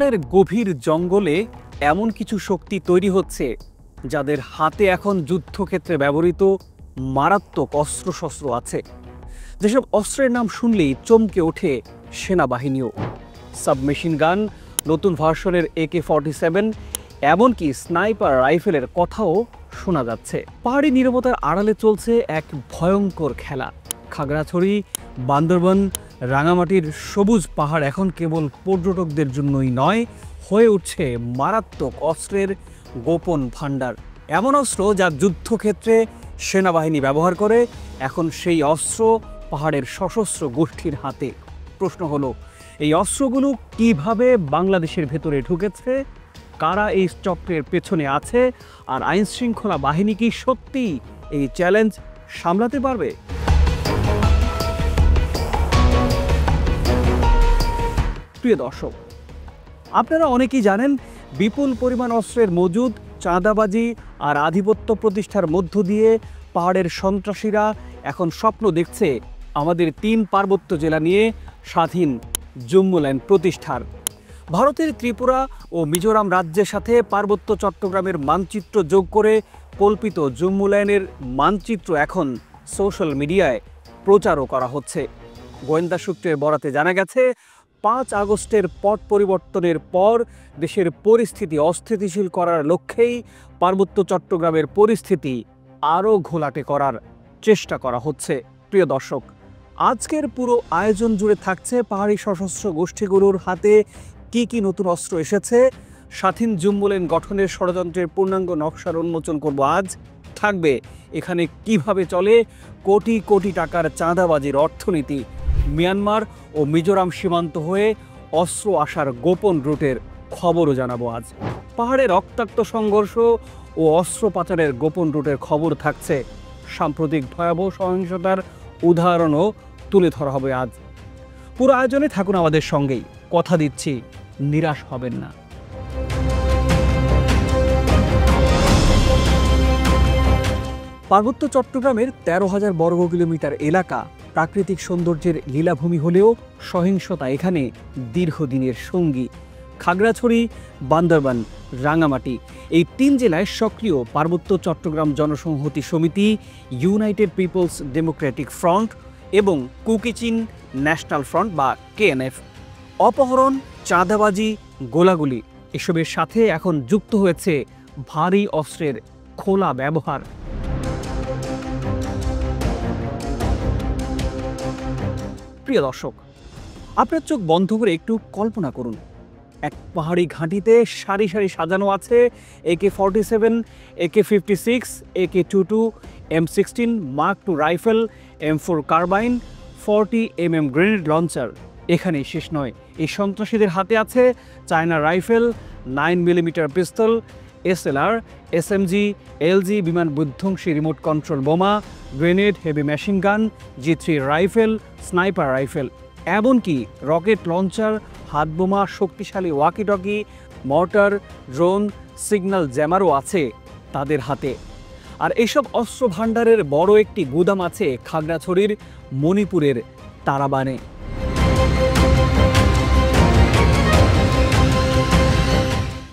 পাহাড়ের গভীর জঙ্গলে এমন কিছু শক্তি তৈরি হচ্ছে যাদের হাতে এখন যুদ্ধক্ষেত্রে ব্যবহৃত মারাত্মক অস্ত্রশস্ত্র আছে। যেসব অস্ত্রের নাম শুনলেই চমকে ওঠে সেনাবাহিনীও। সাবমেশিন গান, নতুন ভার্সনের AK-47, এমনকি স্নাইপার রাইফেলের কথাও শোনা যাচ্ছে। পাহাড়ি নীরবতার আড়ালে চলছে এক ভয়ঙ্কর খেলা। খাগড়াছড়ি, বান্দরবান, রাঙামাটির সবুজ পাহাড় এখন কেবল পর্যটকদের জন্যই নয়, হয়ে উঠছে মারাত্মক অস্ত্রের গোপন ভাণ্ডার। এমন অস্ত্র যা যুদ্ধক্ষেত্রে সেনাবাহিনী ব্যবহার করে, এখন সেই অস্ত্র পাহাড়ের সশস্ত্র গোষ্ঠীর হাতে। প্রশ্ন হলো, এই অস্ত্রগুলো কিভাবে বাংলাদেশের ভেতরে ঢুকেছে, কারা এই চক্রের পেছনে আছে, আর আইনশৃঙ্খলা বাহিনী কি সত্যি এই চ্যালেঞ্জ সামলাতে পারবে? প্রিয় দর্শক, আপনারা অনেকেই জানেন বিপুল পরিমাণ অস্ত্রের মজুদ, চাঁদাবাজি আর আধিপত্য প্রতিষ্ঠার মধ্য দিয়ে পাহাড়ের সন্ত্রাসীরা এখন স্বপ্ন দেখছে আমাদের 3 পার্বত্য জেলা নিয়ে স্বাধীন জম্মুল্যান্ড প্রতিষ্ঠার। ভারতের ত্রিপুরা ও মিজোরাম রাজ্যের সাথে পার্বত্য চট্টগ্রামের মানচিত্র যোগ করে কল্পিত জম্মুল্যান্ডের মানচিত্র এখন সোশ্যাল মিডিয়ায় প্রচারও করা হচ্ছে। গোয়েন্দা সূত্রের বরাতে জানা গেছে, 5 আগস্টের পট পরিবর্তনের পর দেশের পরিস্থিতি অস্থিতিশীল করার লক্ষ্যেই পার্বত্য চট্টগ্রামের পরিস্থিতি আরও ঘোলাটে করার চেষ্টা করা হচ্ছে। প্রিয় দর্শক, আজকের পুরো আয়োজন জুড়ে থাকছে পাহাড়ি সশস্ত্র গোষ্ঠীগুলোর হাতে কি কি নতুন অস্ত্র এসেছে, স্বাধীন জম্মুল্যান্ড গঠনের ষড়যন্ত্রের পূর্ণাঙ্গ নকশার উন্মোচন করব আজ। থাকবে এখানে কিভাবে চলে কোটি কোটি টাকার চাঁদাবাজির অর্থনীতি, মিয়ানমার ও মিজোরাম সীমান্ত হয়ে অস্ত্র আসার গোপন রুটের খবরও জানাবো আজ। পাহাড়ে রক্তাক্ত সংঘর্ষ ও অস্ত্র পাচারের গোপন রুটের খবর থাকছে, সাম্প্রতিক ভয়াবহ সহিংসতার উদাহরণও তুলে ধরা হবে আজ। পুরো আয়োজনে থাকুন আমাদের সঙ্গেই, কথা দিচ্ছি নিরাশ হবেন না। পার্বত্য চট্টগ্রামের 13,000 বর্গ কিলোমিটার এলাকা প্রাকৃতিক সৌন্দর্যের লীলাভূমি হলেও সহিংসতা এখানে দীর্ঘদিনের সঙ্গী। খাগড়াছড়ি, বান্দরবান, রাঙামাটি এই 3 জেলায় সক্রিয় পার্বত্য চট্টগ্রাম জনসংহতি সমিতি, ইউনাইটেড পিপলস ডেমোক্রেটিক ফ্রন্ট এবং কুকিচিন ন্যাশনাল ফ্রন্ট বা KNF। অপহরণ, চাঁদাবাজি, গোলাগুলি এসবের সাথে এখন যুক্ত হয়েছে ভারী অস্ত্রের খোলা ব্যবহার। প্রিয় দর্শক, আপনার চোখ বন্ধ করে একটু কল্পনা করুন, এক পাহাড়ি ঘাঁটিতে সারি সারি সাজানো আছে AK-47, AK-56, AK-22, M16, Mark II rifle, M4 carbine, 40mm grenade launcher. এখানেই শেষ নয়, এই সন্ত্রাসীদের হাতে আছে চায়না রাইফেল, 9mm পিস্তল, SLR, SMG, LG বিমান বিধ্বংসী রিমোট কন্ট্রোল বোমা, grenade, heavy machine gun, G3 rifle, sniper rifle, এমনকি রকেট লঞ্চার, হাত বোমা, শক্তিশালী ওয়াকিটকি, মর্টার, ড্রোন, সিগন্যাল জ্যামারও আছে তাদের হাতে। আর এইসব অস্ত্র ভাণ্ডারের বড় একটি গুদাম আছে খাগড়াছড়ির মণিপুরের তারাবানে।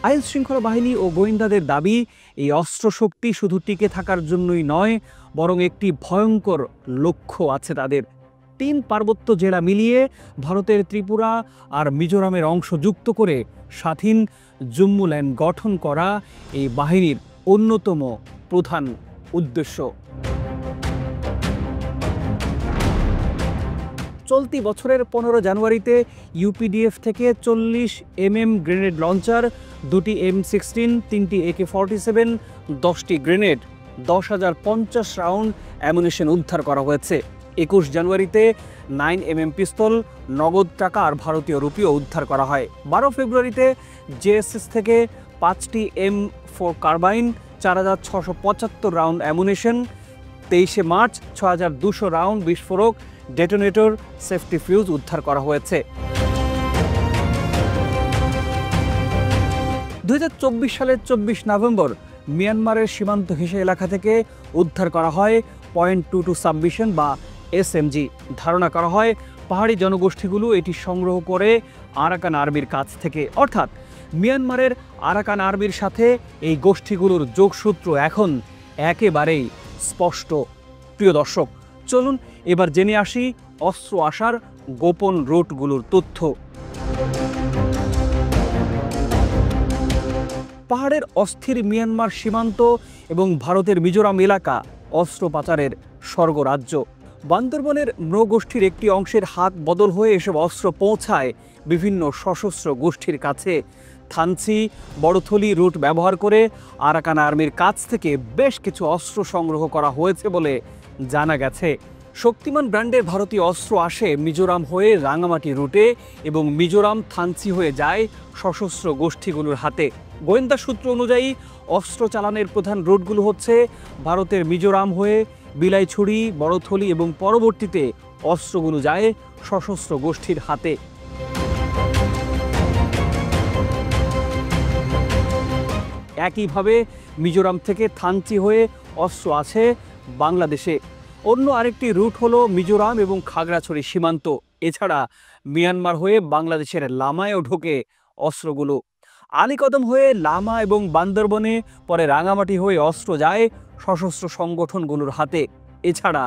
আইন শৃঙ্খলা বাহিনী ও গোয়েন্দাদের দাবি, এই অস্ত্র শক্তি শুধু টিকে থাকার জন্যই নয়, বরং একটি ভয়ঙ্কর লক্ষ্য আছে তাদের। 3 পার্বত্য জেলা মিলিয়ে ভারতের ত্রিপুরা আর মিজোরামের অংশ যুক্ত করে স্বাধীন জম্মুল্যান্ড গঠন করা এই বাহিনীর অন্যতম প্রধান উদ্দেশ্য। চলতি বছরের 15 জানুয়ারিতে UPDF থেকে 40mm গ্রেনেড লঞ্চার, 2টি M16, 3টি AK-47, 10টি গ্রেনেড, 10,050 রাউন্ড অ্যামুনিশন উদ্ধার করা হয়েছে। 21 জানুয়ারিতে 9mm পিস্তল, নগদ টাকা আর ভারতীয় রুপিও উদ্ধার করা হয়। 12 ফেব্রুয়ারিতে JSS থেকে 5টি M4 carbine, 4,675 round ammunition. 23 March 6,200 round বিস্ফোরক, ডেটোনেটর, সেফটি ফিউজ উদ্ধার করা হয়েছে। 2024 সালের 24 নভেম্বর মিয়ানমারের সীমান্ত ঘেঁষে এলাকা থেকে উদ্ধার করা হয় .22 সাবমেশিন বা SMG। ধারণা করা হয় পাহাড়ি জনগোষ্ঠীগুলো এটি সংগ্রহ করে আরাকান আর্মির কাছ থেকে। অর্থাৎ মিয়ানমারের আরাকান আর্মির সাথে এই গোষ্ঠীগুলোর যোগসূত্র এখন একেবারেই স্পষ্ট। প্রিয় দর্শক, চলুন এবার জেনে আসি অস্ত্র আসার গোপন রুটগুলোর তথ্য। পাহাড়ের অস্থির মিয়ানমার সীমান্ত এবং ভারতের মিজোরাম এলাকা অস্ত্র পাচারের স্বর্গরাজ্য। বান্দরবনের নৃগোষ্ঠীর একটি অংশের হাত বদল হয়ে এসব অস্ত্র পৌঁছায় বিভিন্ন সশস্ত্র গোষ্ঠীর কাছে। থানচি বড়থলি রুট ব্যবহার করে আরাকান আর্মির কাছ থেকে বেশ কিছু অস্ত্র সংগ্রহ করা হয়েছে বলে জানা গেছে। শক্তিমান ব্র্যান্ডের ভারতীয় অস্ত্র আসে মিজোরাম হয়ে রাঙামাটি রুটে এবং মিজোরাম থানচি হয়ে যায় সশস্ত্র গোষ্ঠীগুলোর হাতে। গোয়েন্দা সূত্র অনুযায়ী অস্ত্র চালানের প্রধান রুটগুলো হচ্ছে ভারতের মিজোরাম হয়ে বিলাইছড়ি, বড়থলি এবং পরবর্তীতে অস্ত্রগুলো যায় সশস্ত্র গোষ্ঠীর হাতে। একইভাবে মিজোরাম থেকে থানচি হয়ে অস্ত্র আছে বাংলাদেশে। অন্য আরেকটি রুট হলো মিজোরাম এবং খাগড়াছড়ি সীমান্ত। এছাড়া মিয়ানমার হয়ে বাংলাদেশের লামায়ও ঢোকে অস্ত্রগুলো। আলীকদম হয়ে লামা এবং বান্দরবনে, পরে রাঙামাটি হয়ে অস্ত্র যায় সশস্ত্র সংগঠনগুলোর হাতে। এছাড়া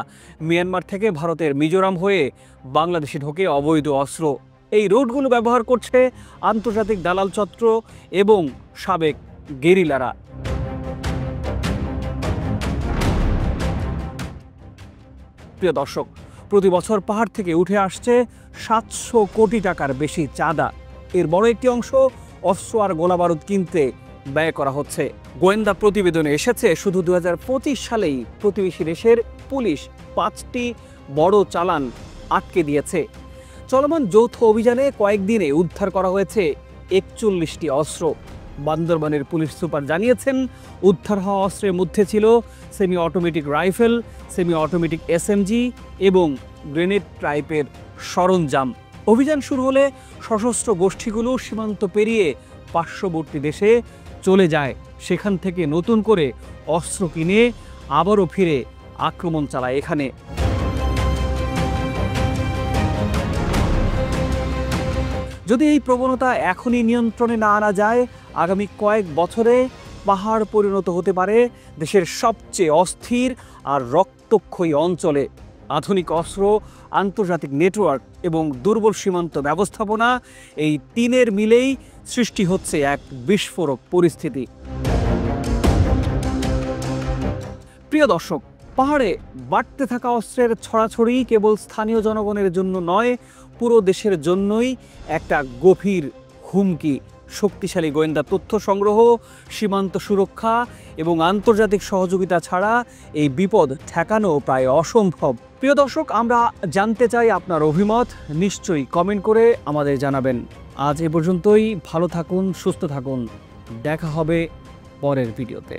মিয়ানমার থেকে ভারতের মিজোরাম হয়ে বাংলাদেশে ঢোকে অবৈধ অস্ত্র। এই রুটগুলো ব্যবহার করছে আন্তর্জাতিক দালাল চক্র এবং সাবেক গেরিলারা। প্রিয় দর্শক, প্রতি বছর পাহাড় থেকে উঠে আসছে 700 কোটি টাকার বেশি চাঁদা। এর বড় একটি অংশ অস্ত্র আর গোলাবারুদ কিনতে ব্যয় করা হচ্ছে। গোয়েন্দা প্রতিবেদনে এসেছে শুধু 2025 সালেই প্রতিবেশী দেশের পুলিশ 5টি বড় চালান আটকে দিয়েছে। চলমান যৌথ অভিযানে কয়েকদিনে উদ্ধার করা হয়েছে 41টি অস্ত্র। বান্দরবানের পুলিশ সুপার জানিয়েছেন, উদ্ধার হওয়া অস্ত্রের মধ্যে ছিল semi automatic rifle, semi automatic SMG এবং গ্রেনেড টাইপের সরঞ্জাম। অভিযান শুরু হলে সশস্ত্র গোষ্ঠীগুলো সীমান্ত পেরিয়ে পার্শ্ববর্তী দেশে চলে যায়। সেখান থেকে নতুন করে অস্ত্র কিনে আবারও ফিরে আক্রমণ চালায় এখানে। যদি এই প্রবণতা এখনই নিয়ন্ত্রণে না আনা যায়, আগামী কয়েক বছরে পাহাড় পরিণত হতে পারে দেশের সবচেয়ে অস্থির আর রক্তক্ষয়ী অঞ্চলে। আধুনিক অস্ত্র, আন্তর্জাতিক নেটওয়ার্ক এবং দুর্বল সীমান্ত ব্যবস্থাপনা, এই তিনের মিলেই সৃষ্টি হচ্ছে এক বিস্ফোরক পরিস্থিতি। প্রিয় দর্শক, পাহাড়ে বাড়তে থাকা অস্ত্রের ছড়াছড়ি কেবল স্থানীয় জনগণের জন্য নয়, পুরো দেশের জন্যই একটা গভীর হুমকি। শক্তিশালী গোয়েন্দা তথ্য সংগ্রহ, সীমান্ত সুরক্ষা এবং আন্তর্জাতিক সহযোগিতা ছাড়া এই বিপদ ঠেকানো প্রায় অসম্ভব। প্রিয় দর্শক, আমরা জানতে চাই আপনার অভিমত। নিশ্চয়ই কমেন্ট করে আমাদের জানাবেন। আজ এ পর্যন্তই। ভালো থাকুন, সুস্থ থাকুন। দেখা হবে পরের ভিডিওতে।